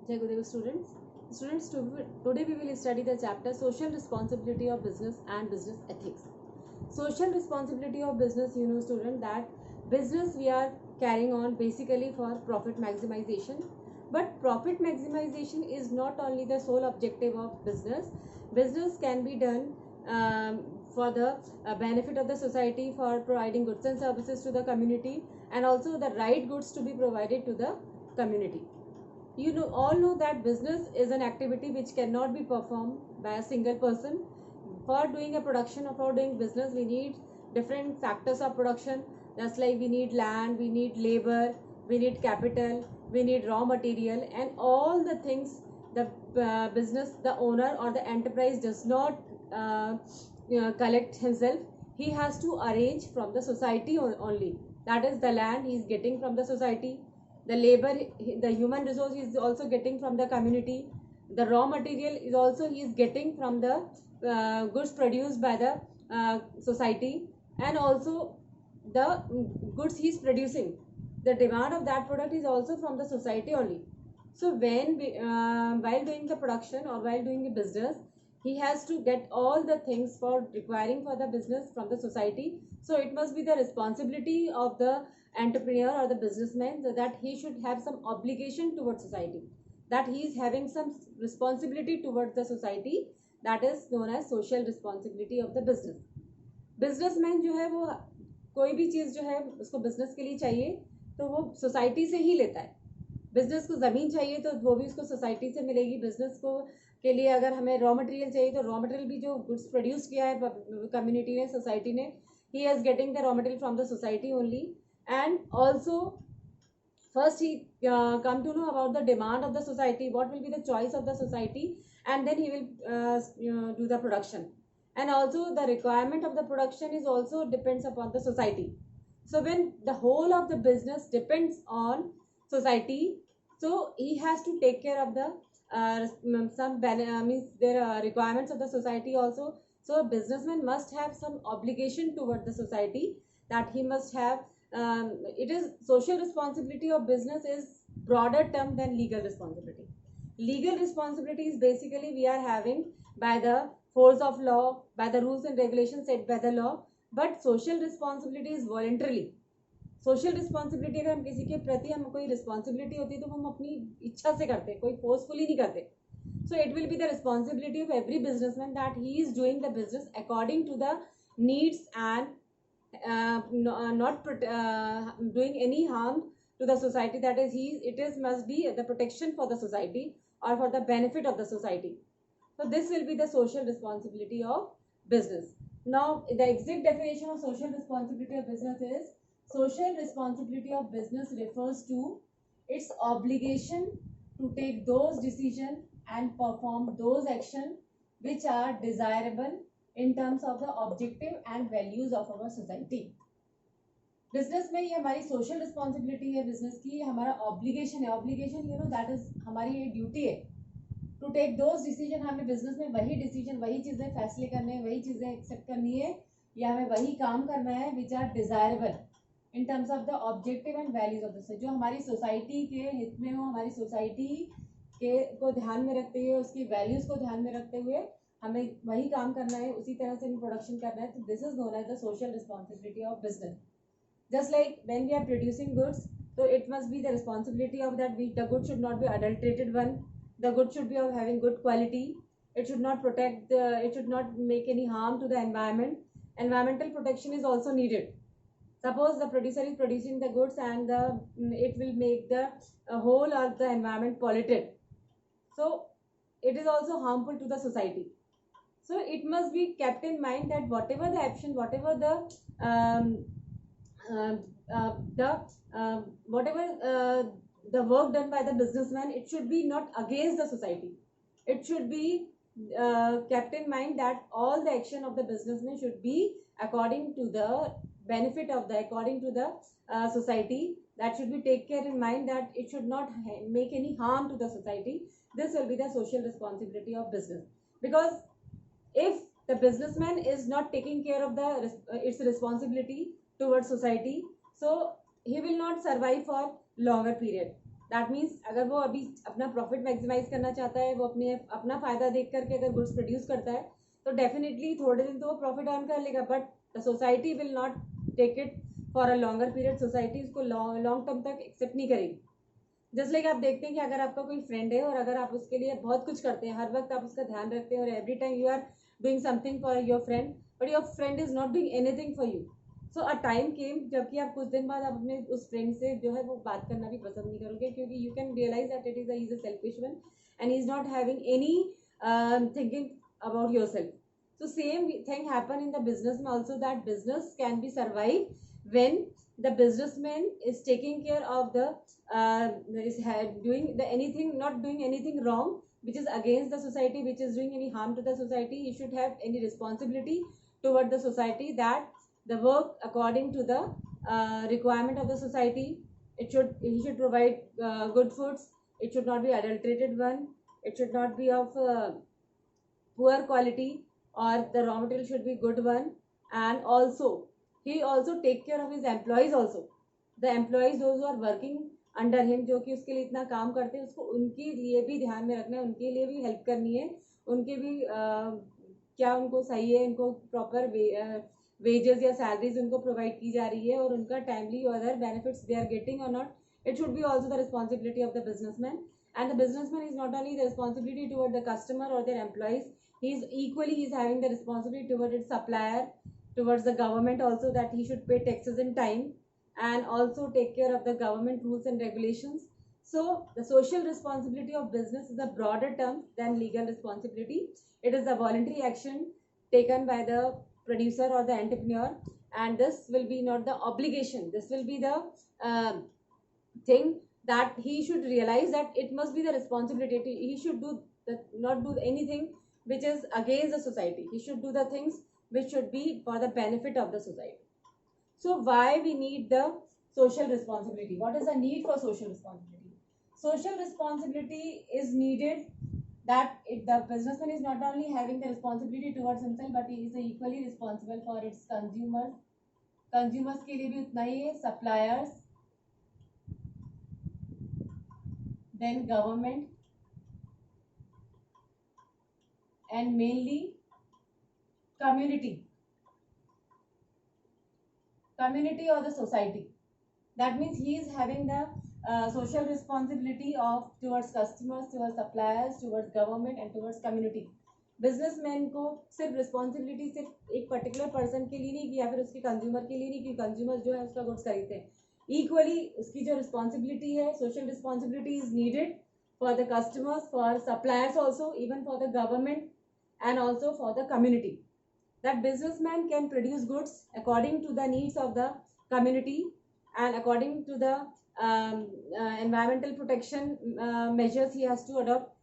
Jai Gurudev students. Students, today we will study the chapter Social Responsibility of Business and Business Ethics. Social responsibility of business, student, that business we are carrying on basically for profit maximization. But profit maximization is not only the sole objective of business. Business can be done for the benefit of the society, for providing goods and services to the community, and also the right goods to be provided to the community. All know that business is an activity which cannot be performed by a single person. For doing a production or for doing business, we need different factors of production. Just like we need land, we need labor, we need capital, we need raw material, and all the things the business, the owner or the enterprise does not collect himself. He has to arrange from the society only. That is, the land he is getting from the society, the labor, the human resource is also getting from the community, the raw material is also he is getting from the goods produced by the society, and also the goods he is producing, the demand of that product is also from the society only. So when we, while doing the production or while doing the business, he has to get all the things for requiring for the business from the society. So it must be the responsibility of the entrepreneur or the businessman that he should have some obligation towards society, that he is having some responsibility towards the society. That is known as social responsibility of the business. Businessman जो है वो कोई भी चीज़ जो है उसको business के लिए चाहिए तो वो सोसाइटी से ही लेता है. बिजनेस को ज़मीन चाहिए तो वो भी उसको सोसाइटी से मिलेगी. बिजनेस को के लिए अगर हमें रॉ मटेरियल चाहिए तो रॉ मटेरियल भी जो गुड्स प्रोड्यूस किया है कम्युनिटी ने, सोसाइटी ने, he is getting the raw material from the society only. And also, first he come to know about the demand of the society, what will be the choice of the society, and then he will do the production. And also the requirement of the production is also depends upon the society. So when the whole of the business depends on society, so he has to take care of the means there are requirements of the society also. So a businessman must have some obligation toward the society, that he must have it is social responsibility of business is broader term than legal responsibility. Legal responsibility is basically we are having by the force of law, by the rules and regulations set by the law. But social responsibility is voluntarily. Social responsibility अगर हम किसी के प्रति हम कोई responsibility होती है तो हम अपनी इच्छा से करते हैं, कोई फोर्सफुली नहीं करते. So it will be the responsibility of every businessman that he is doing the business according to the needs and not doing any harm to the society. That is, must be the protection for the society or for the benefit of the society. So this will be the social responsibility of business. Now the exact definition of social responsibility of business is: social responsibility of business refers to its obligation to take those decisions and perform those actions which are desirable in terms of the objective and values of our society. Business में ये हमारी social responsibility है, business की हमारा obligation है. Obligation that is हमारी ये duty है टू टेक दोज डिसीजन. हमें बिजनेस में वही डिसीजन, वही चीज़ें फैसले करने हैं, वही चीज़ें एक्सेप्ट करनी है, या हमें वही काम करना है which are desirable in terms of the objective and values of the, जो हमारी सोसाइटी के हित में हो, हमारी सोसाइटी के को ध्यान में रखते हुए, उसकी वैल्यूज को ध्यान में रखते हुए हमें वही काम करना है, उसी तरह से प्रोडक्शन करना है. तो this is known as the social responsibility of business. Just like when we are producing goods, so it must be the responsibility of that the good should not be adulterated one, the good should be of having good quality, it should not it should not make any harm to the environment. Environmental protection is also needed. Suppose the producer is producing the goods and it will make the whole of the environment polluted, so it is also harmful to the society. So it must be kept in mind that whatever the action, whatever the uh, whatever the work done by the businessman, it should be not against the society. It should be kept in mind that all the action of the businessman should be according to the benefit of the, according to the society. That should be take care in mind that it should not make any harm to the society. This will be the social responsibility of business. Because if the businessman is not taking care of the its responsibility towards society, so he will not survive for longer period. That means अगर वो अभी अपना profit maximise करना चाहता है, वो अपना फ़ायदा देख करके अगर गुड्स प्रोड्यूस करता है तो डेफिनेटली थोड़े दिन तो वो प्रॉफिट अर्न कर लेगा, but the society will not take it for a longer period. Society उसको लॉन्ग टर्म तक एक्सेप्ट नहीं करेगी. जस्ट लाइक आप देखते हैं कि अगर आपका कोई फ्रेंड है और अगर आप उसके लिए बहुत कुछ करते हैं, हर वक्त आप उसका ध्यान रखते हैं और every time you are doing something for your friend, but your friend is not doing anything for you. So a time came जबकि आप कुछ दिन बाद आप अपने उस फ्रेंड से जो है वो बात करना भी पसंद नहीं करोगे, क्योंकि you can realise that it is a selfish one and he is not having any thinking about yourself. So same thing happen in the business also, that business can be survive when the businessman is taking care of the doing the anything, not doing anything wrong which is against the society, which is doing any harm to the society. He should have any responsibility toward the society, that the work according to the requirement of the society. He should provide good foods. It should not be adulterated one. It should not be of poor quality, or the raw material should be good one. And also he also take care of his employees also. The employees, those who are working under him, जो कि उसके लिए इतना काम करते हैं, उसको उनके लिए भी ध्यान में रखना है, उनके लिए भी हेल्प करनी है, उनके भी क्या उनको सही है, उनको प्रॉपर वेजेस या सैलरीज उनको प्रोवाइड की जा रही है, और उनका timely other benefits they are getting or not. It should be also the responsibility of the businessman. And the businessman is not only the responsibility toward the customer or their employees, he is having the responsibility towards its supplier, towards the government also, that he should pay taxes in time and also take care of the government rules and regulations. So the social responsibility of business is a broader term than legal responsibility. It is a voluntary action taken by the producer or the entrepreneur, and this will be not the obligation. This will be the thing that he should realize that it must be the responsibility. He should do not do anything which is against the society. He should do the things which should be for the benefit of the society. So why we need the social responsibility? What is the need for social responsibility? Social responsibility is needed that the businessman is not only having the responsibility towards himself, but he is equally responsible for its consumers. Consumers के लिए भी उतना ही है, suppliers, then government, and mainly community or the society. That means he is having the social responsibility of towards customers, towards suppliers, towards government and towards community. Businessman को सिर्फ responsibility सिर्फ एक particular person के लिए नहीं कि या फिर उसके कंज्यूमर के लिए नहीं, कि कंज्यूमर जो है उसका गुड्स खरीदते हैं. इक्वली उसकी जो रिस्पॉन्सिबिलिटी है, social responsibility is needed for the customers, for suppliers also, even for the government and also for the community. That businessman can produce goods according to the needs of the community and according to the environmental protection measures he has to adopt.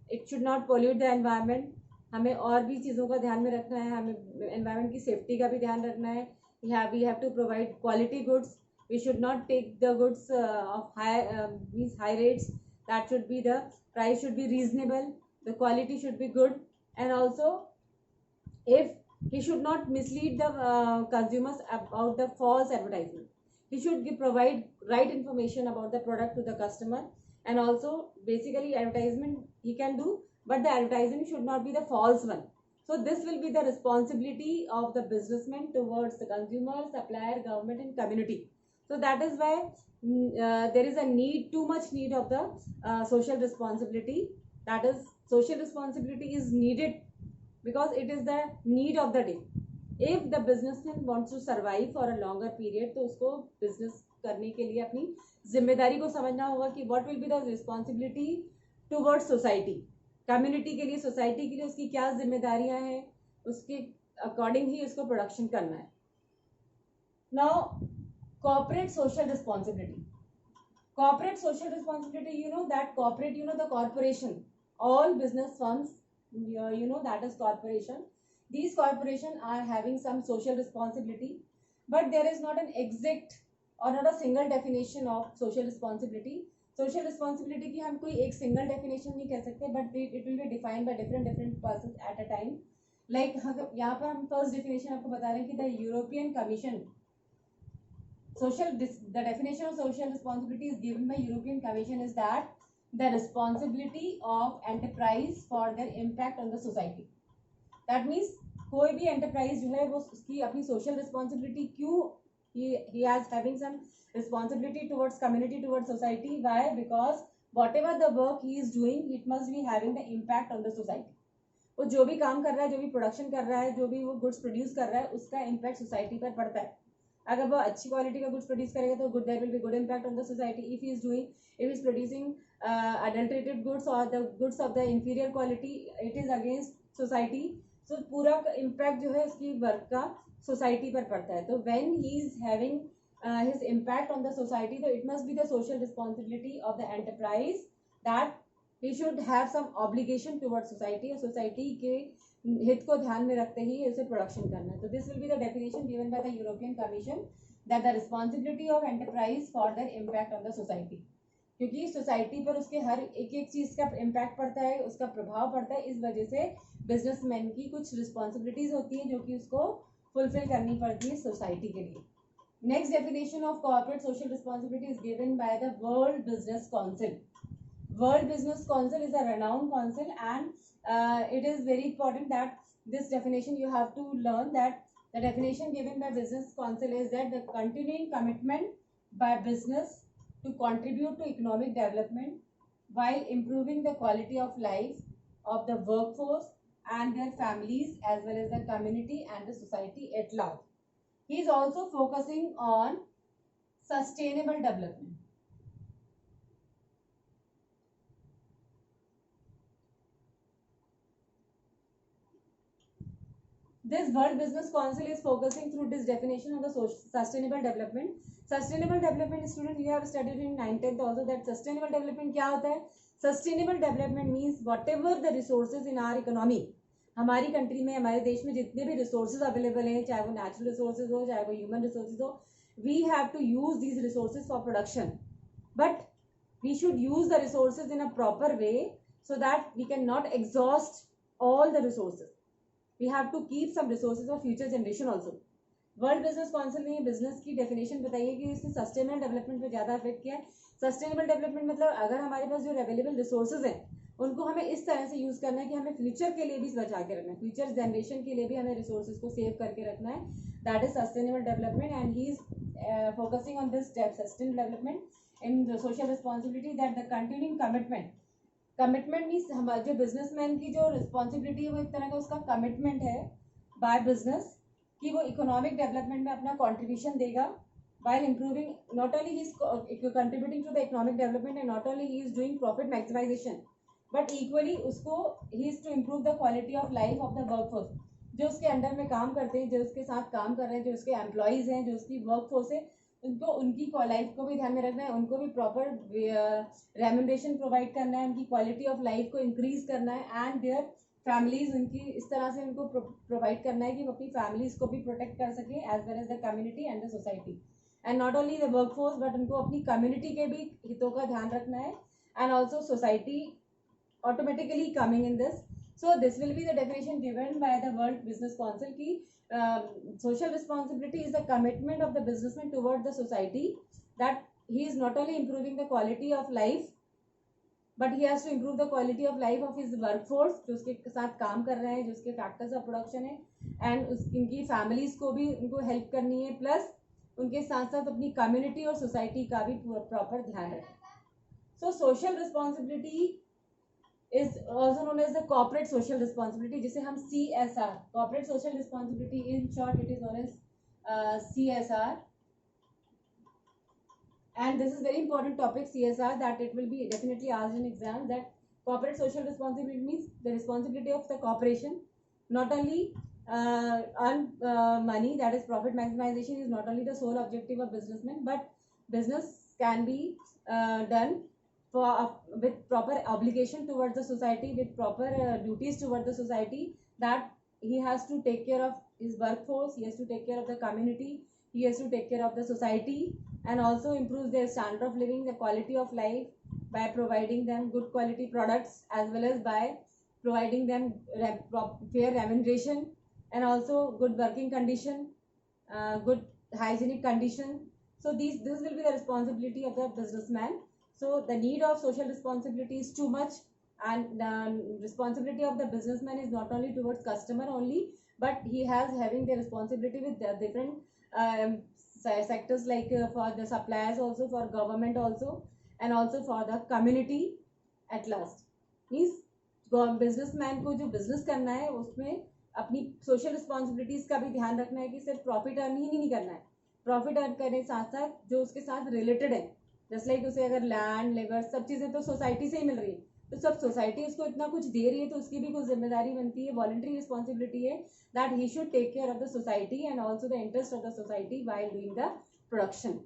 It should not pollute the environment. हमें और भी चीज़ों का ध्यान में रखना है, हमें environment की safety का भी ध्यान रखना है. We have to provide quality goods. We should not take the goods of high rates. That should be the price should be reasonable, the quality should be good, and also if he should not mislead the consumers about the false advertisement. He should provide right information about the product to the customer, and also basically advertisement he can do, but the advertising should not be the false one. So this will be the responsibility of the businessman towards the consumer, supplier, government and community. So that is why there is a need, too much need of the social responsibility. That is, social responsibility is needed because it is the need of the day. If the businessman wants to survive for a longer period, तो उसको business करने के लिए अपनी जिम्मेदारी को समझना होगा कि what will be the responsibility towards society. Community के लिए, सोसाइटी के लिए उसकी क्या जिम्मेदारियां हैं, उसके अकॉर्डिंग ही उसको प्रोडक्शन करना है. Now corporate social responsibility. Corporate social responsibility, you know that corporate, you know the corporation, all business firms, you know that is corporation. These corporation are having some social responsibility, but there is not an exact or not a single definition of social responsibility. Social responsibility की हम कोई एक single definition नहीं कह सकते, but it will be defined by different persons at a time. Like यहाँ पर हम first definition आपको बता रहे हैं कि the European Commission The definition of social responsibility is given by European Commission is that the responsibility of enterprise for their impact on the society. That means कोई भी enterprise जो है वो उसकी अपनी social responsibility क्यों he has having some responsibility towards community, towards society. Why? Because whatever the work he is doing, it must be having the impact on the society. वो जो भी काम कर रहा है, जो भी प्रोडक्शन कर रहा है, जो भी वो गुड्स प्रोड्यूस कर रहा है, उसका इम्पैक्ट सोसाइटी पर पड़ता है. अगर वो अच्छी क्वालिटी का गुड्स प्रोड्यूस करेगा तो good there will be good impact on the society. If is producing adulterated goods or the goods of the inferior quality, it is against society. So पूरा इम्पैक्ट जो है उसकी वर्क का society पर पड़ता है. तो when he is having his impact on the society, so it must be the social responsibility of the enterprise that he should have some obligation towards society, और society के हित को ध्यान में रखते ही उसे प्रोडक्शन करना है. तो this will be the definition given by the European commission that the responsibility of enterprise for their impact on the society. क्योंकि सोसाइटी पर उसके हर एक चीज का इम्पैक्ट पड़ता है, उसका प्रभाव पड़ता है. इस वजह से बिजनेसमैन की कुछ रिस्पॉन्सिबिलिटीज होती हैं जो कि उसको फुलफिल करनी पड़ती है सोसाइटी के लिए. Next definition of corporate social responsibility is given by the World Business Council. World Business Council is a renowned council, and it is very important that this definition you have to learn that the definition given by Business Council is that the continuing commitment by business to contribute to economic development while improving the quality of life of the workforce and their families as well as the community and the society at large. He is also focusing on sustainable development. This World Business Council is focusing through this definition of the sustainable development. Sustainable development, student, you have studied in 9th 10th also that sustainable development क्या होता है? Sustainable development means whatever the resources in our economy, हमारी country में, हमारे देश में जितने भी रिसोर्सेज अवेलेबल हैं, चाहे वो नेचुरल रिसोर्सेज हो, चाहे वो ह्यूमन रिसोर्सेज हो, we have to use these resources for production, but we should use the resources in a proper way so that we can not exhaust all the resources. We have to keep some resources for future generation also. World business council ने business की definition बताई है कि इसने sustainable development पर ज़्यादा effect किया है. सस्टेनेबल डेवलपमेंट मतलब अगर हमारे पास जो अवेलेबल रिसोर्सेज हैं उनको हमें इस तरह से यूज करना है कि हमें फ्यूचर के लिए भी बचा के रखना है, फ्यूचर जनरेशन के लिए भी हमें रिसोर्सेज को सेव करके रखना है. That is sustainable development and he is focusing on this sustainable development in social responsibility that the continuing commitment means हमारे जो बिजनेसमैन की जो रिस्पॉन्सिबिलिटी है वो एक तरह का उसका कमिटमेंट है बाय बिजनेस कि वो इकोनॉमिक डेवलपमेंट में अपना कॉन्ट्रीब्यूशन देगा while improving. Not only he is contributing to the economic development and not only he is doing profit maximization, but equally उसको ही is to improve the quality of life of the workforce. जो उसके under में काम करते हैं, जो उसके साथ काम कर रहे हैं, जो उसके एम्प्लॉयज हैं, जो उसकी वर्कफोर्स है, उनको उनकी लाइफ को भी ध्यान में रखना है, उनको भी प्रॉपर रेम्यूनरेशन प्रोवाइड करना है, उनकी क्वालिटी ऑफ लाइफ को इंक्रीज करना है एंड देयर फैमिलीज उनकी इस तरह से उनको प्रोवाइड करना है कि वो अपनी फैमिलीज को भी प्रोटेक्ट कर सके as well as the community and the society. And not only the workforce but उनको अपनी कम्युनिटी के भी हितों का ध्यान रखना है and also society automatically coming in this. So this will be the definition given by the World Business Council ki social responsibility is the commitment of the businessman toward the society that he is not only improving the quality of life but he has to improve the quality of life of his workforce जो उसके साथ काम कर रहे हैं, जो उसके factors of production है एंड इनकी फैमिलीज को भी उनको हेल्प करनी है, प्लस उनके साथ साथ अपनी कम्युनिटी और सोसाइटी का भी प्रॉपर ध्यान रखें. So social responsibility is also known as the corporate social responsibility, जिसे हम CSR, corporate social responsibility, in short it is known as CSR, and this is very important topic CSR that it will be definitely asked in exam. That corporate social responsibility means the responsibility of the corporation not only earn money, that is profit maximization is not only the sole objective of businessman, but business can be done for with proper obligation towards the society, with proper duties towards the society, that he has to take care of his workforce, he has to take care of the community, he has to take care of the society and also improve their standard of living, the quality of life by providing them good quality products as well as by providing them fair remuneration and also good working condition, good hygienic condition. So this will be the responsibility of the businessman. So the need of social responsibility is too much, and the responsibility of the businessman is not only towards customer only, but he has having the responsibility with the different sectors, like for the suppliers also, for government also, and also for the community at last. Means businessman को जो business करना है उसमें अपनी social responsibilities का भी ध्यान रखना है कि सिर्फ प्रॉफिट अर्न ही नहीं करना है, प्रॉफिट अर्न करने साथ साथ जो उसके साथ रिलेटेड है, जस्ट लाइक उसे अगर लैंड लेबर सब चीज़ें तो सोसाइटी से ही मिल रही है, तो सब सोसाइटी उसको इतना कुछ दे रही है, तो उसकी भी कुछ जिम्मेदारी बनती है, वॉलंटरी रिस्पॉन्सिबिलिटी है that he should take care of the society and also the interest of the society while doing the production.